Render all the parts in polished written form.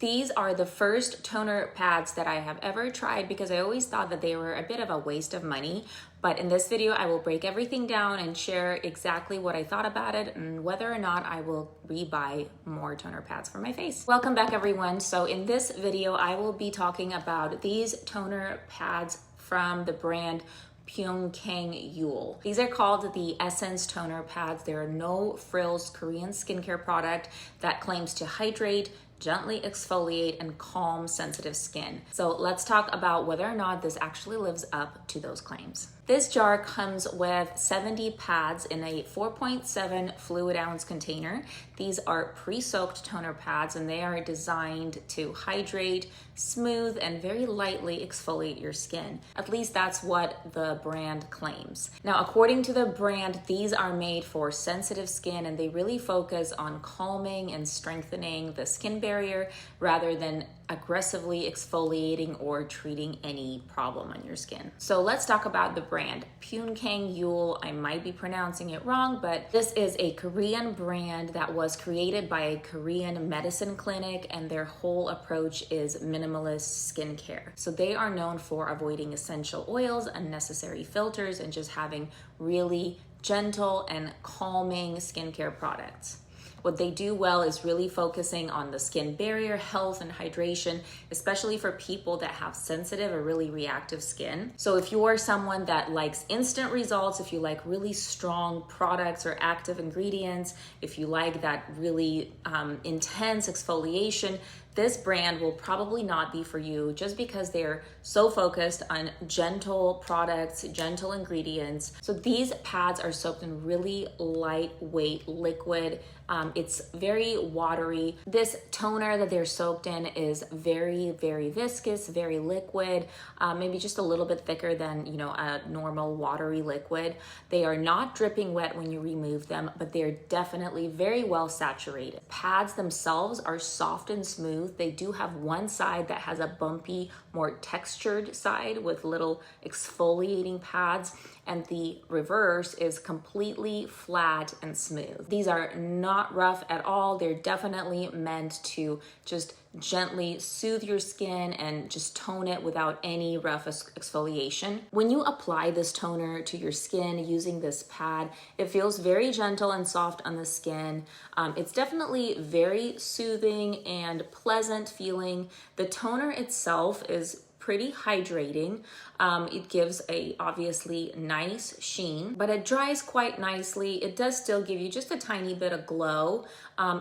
These are the first toner pads that I have ever tried because I always thought that they were a bit of a waste of money. But in this video, I will break everything down and share exactly what I thought about it and whether or not I will rebuy more toner pads for my face. Welcome back, everyone. So in this video, I will be talking about these toner pads from the brand Pyunkang Yul. These are called the Essence Toner Pads. They're a no-frills Korean skincare product that claims to hydrate, gently exfoliate, and calm sensitive skin. So let's talk about whether or not this actually lives up to those claims. This jar comes with 70 pads in a 4.7 fluid ounce container. These are pre-soaked toner pads and they are designed to hydrate, smooth, and very lightly exfoliate your skin. At least that's what the brand claims. Now, according to the brand, these are made for sensitive skin and they really focus on calming and strengthening the skin barrier rather than aggressively exfoliating or treating any problem on your skin. So let's talk about the brand Pyunkang Yul. I might be pronouncing it wrong, but this is a Korean brand that was created by a Korean medicine clinic, and their whole approach is minimalist skincare. So they are known for avoiding essential oils, unnecessary filters, and just having really gentle and calming skincare products. What they do well is really focusing on the skin barrier, health, and hydration, especially for people that have sensitive or really reactive skin. So if you are someone that likes instant results, if you like really strong products or active ingredients, if you like that really intense exfoliation, this brand will probably not be for you just because they're so focused on gentle products, gentle ingredients. So these pads are soaked in really lightweight liquid. It's very watery. This toner that they're soaked in is very, very viscous, very liquid, maybe just a little bit thicker than, a normal watery liquid. They are not dripping wet when you remove them, but they're definitely very well saturated. Pads themselves are soft and smooth. They do have one side that has a bumpy, more textured side with little exfoliating pads, and the reverse is completely flat and smooth. These are not rough at all. They're definitely meant to just gently soothe your skin and just tone it without any rough exfoliation. When you apply this toner to your skin using this pad, it feels very gentle and soft on the skin. It's definitely very soothing and pleasant feeling. The toner itself is pretty hydrating. It gives a obviously nice sheen, but it dries quite nicely. It does still give you just a tiny bit of glow.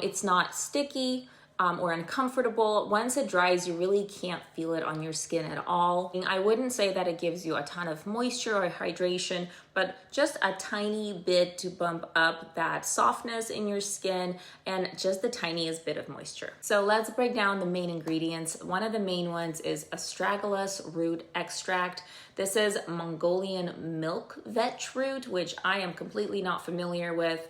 It's not sticky or uncomfortable. Once it dries, you really can't feel it on your skin at all. I wouldn't say that it gives you a ton of moisture or hydration, but just a tiny bit to bump up that softness in your skin and just the tiniest bit of moisture. So let's break down the main ingredients. One of the main ones is astragalus root extract. This is Mongolian milk vetch root, which I am completely not familiar with,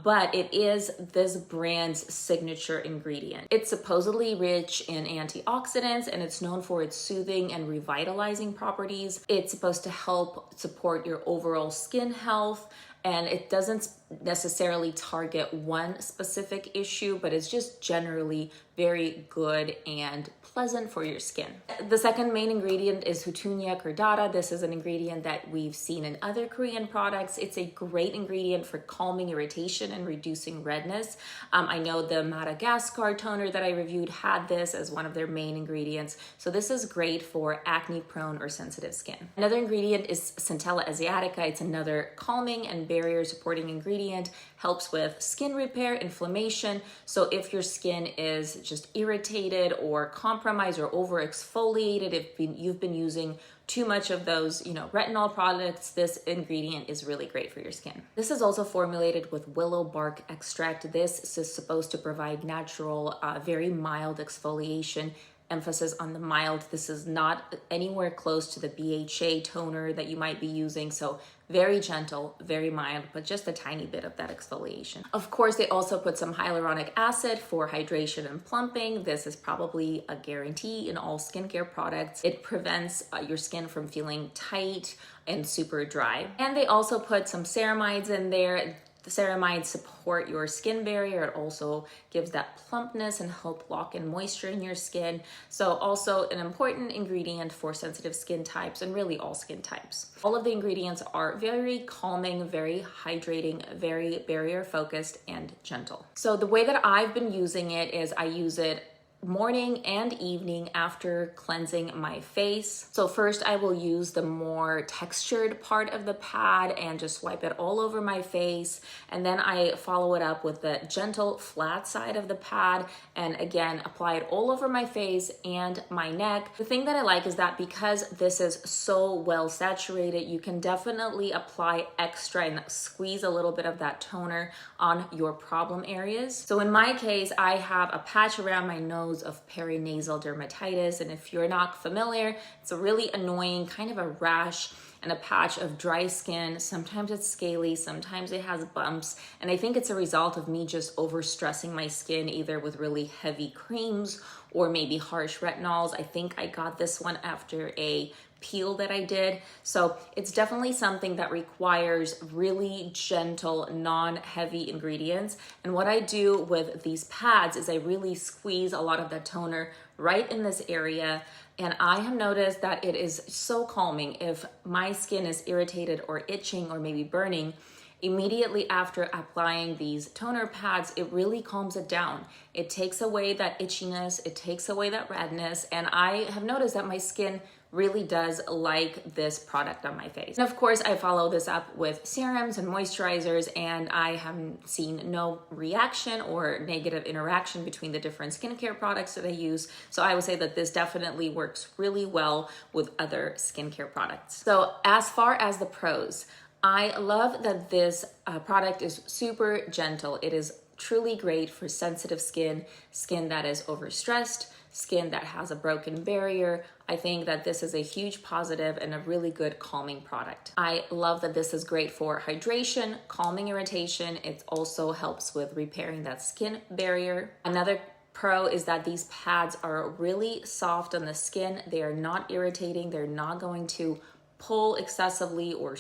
but it is this brand's signature ingredient. It's supposedly rich in antioxidants and it's known for its soothing and revitalizing properties. It's supposed to help support your overall skin health, and it doesn't necessarily target one specific issue, but it's just generally very good and pleasant for your skin. The second main ingredient is Hutunia cordata. This is an ingredient that we've seen in other Korean products. It's a great ingredient for calming irritation and reducing redness. I know the Madagascar toner that I reviewed had this as one of their main ingredients. So this is great for acne prone or sensitive skin. Another ingredient is Centella asiatica. It's another calming and barrier supporting ingredient, helps with skin repair, inflammation. So if your skin is just irritated or compromised or over exfoliated, if you've been using too much of those, retinol products, this ingredient is really great for your skin. This is also formulated with willow bark extract. This is supposed to provide natural, very mild exfoliation. Emphasis on the mild. This is not anywhere close to the BHA toner that you might be using. So very gentle, very mild, but just a tiny bit of that exfoliation. Of course, they also put some hyaluronic acid for hydration and plumping. This is probably a guarantee in all skincare products. It prevents your skin from feeling tight and super dry. And they also put some ceramides in there. The ceramides support your skin barrier. It also gives that plumpness and help lock in moisture in your skin. So also an important ingredient for sensitive skin types and really all skin types. All of the ingredients are very calming, very hydrating, very barrier focused and gentle. So the way that I've been using it is I use it morning and evening after cleansing my face. So first I will use the more textured part of the pad and just wipe it all over my face. And then I follow it up with the gentle flat side of the pad and again, apply it all over my face and my neck. The thing that I like is that because this is so well saturated, you can definitely apply extra and squeeze a little bit of that toner on your problem areas. So in my case, I have a patch around my nose of perinasal dermatitis, and if you're not familiar, it's a really annoying kind of a rash and a patch of dry skin. Sometimes it's scaly, sometimes it has bumps, and I think it's a result of me just overstressing my skin either with really heavy creams or maybe harsh retinols. I think I got this one after a peel that I did. So it's definitely something that requires really gentle, non-heavy ingredients. And what I do with these pads is I really squeeze a lot of that toner right in this area. And I have noticed that it is so calming. If my skin is irritated or itching or maybe burning, immediately after applying these toner pads, it really calms it down. It takes away that itchiness, it takes away that redness, and I have noticed that my skin really does like this product on my face. And of course, I follow this up with serums and moisturizers, and I haven't seen no reaction or negative interaction between the different skincare products that I use. So I would say that this definitely works really well with other skincare products. So as far as the pros, I love that this product is super gentle. It is truly great for sensitive skin, skin that is overstressed, skin that has a broken barrier. I think that this is a huge positive and a really good calming product. I love that this is great for hydration, calming irritation. It also helps with repairing that skin barrier. Another pro is that these pads are really soft on the skin. They are not irritating. They're not going to pull excessively or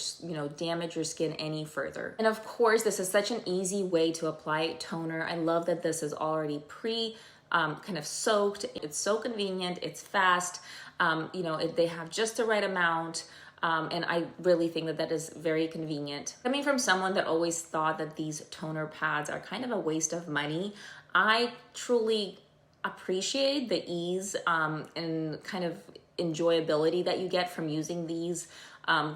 damage your skin any further. And of course, this is such an easy way to apply toner. I love that this is already kind of soaked. It's so convenient, it's fast, they have just the right amount. And I really think that that is very convenient. Coming from someone that always thought that these toner pads are kind of a waste of money, I truly appreciate the ease and kind of enjoyability that you get from using these.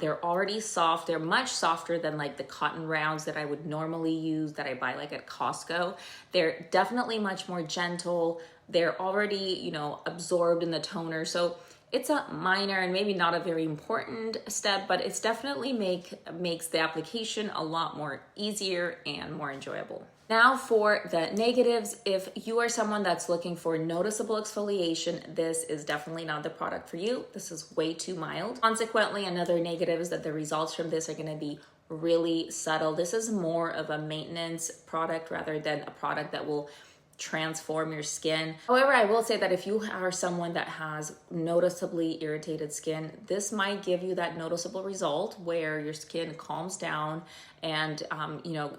They're already soft. They're much softer than like the cotton rounds that I would normally use that I buy like at Costco. They're definitely much more gentle. They're already, absorbed in the toner. So it's a minor and maybe not a very important step, but it's definitely makes the application a lot more easier and more enjoyable. Now for the negatives, if you are someone that's looking for noticeable exfoliation, this is definitely not the product for you. This is way too mild. Consequently, another negative is that the results from this are going to be really subtle. This is more of a maintenance product rather than a product that will transform your skin. However, I will say that if you are someone that has noticeably irritated skin, this might give you that noticeable result where your skin calms down and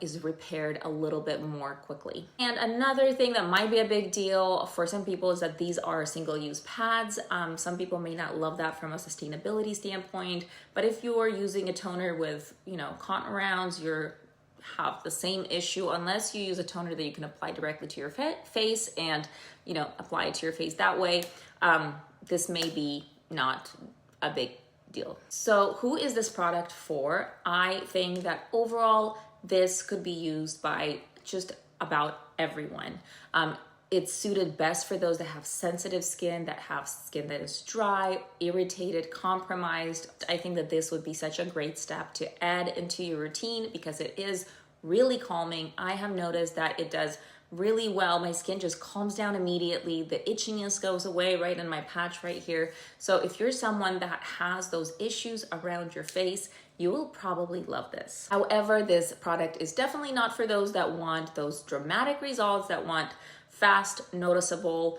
is repaired a little bit more quickly. And another thing that might be a big deal for some people is that these are single-use pads. Some people may not love that from a sustainability standpoint, but if you are using a toner with cotton rounds, you're have the same issue unless you use a toner that you can apply directly to your face and apply it to your face that way. This may be not a big deal. So who is this product for? I think that overall this could be used by just about everyone. It's suited best for those that have sensitive skin, that have skin that is dry, irritated, compromised. I think that this would be such a great step to add into your routine because it is really calming. I have noticed that it does really well. My skin just calms down immediately. The itchiness goes away right in my patch right here. So if you're someone that has those issues around your face, you will probably love this. However, this product is definitely not for those that want those dramatic results, that want fast, noticeable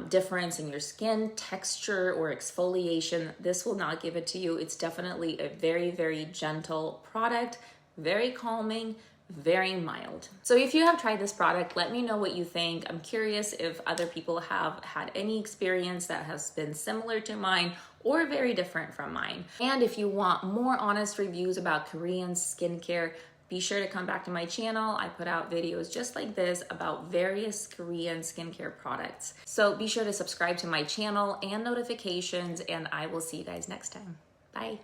difference in your skin texture or exfoliation. This will not give it to you. It's definitely a very, very gentle product, very calming, very mild. So if you have tried this product, let me know what you think. I'm curious if other people have had any experience that has been similar to mine or very different from mine. And if you want more honest reviews about Korean skincare, be sure to come back to my channel. I put out videos just like this about various Korean skincare products. So be sure to subscribe to my channel and notifications, and I will see you guys next time. Bye.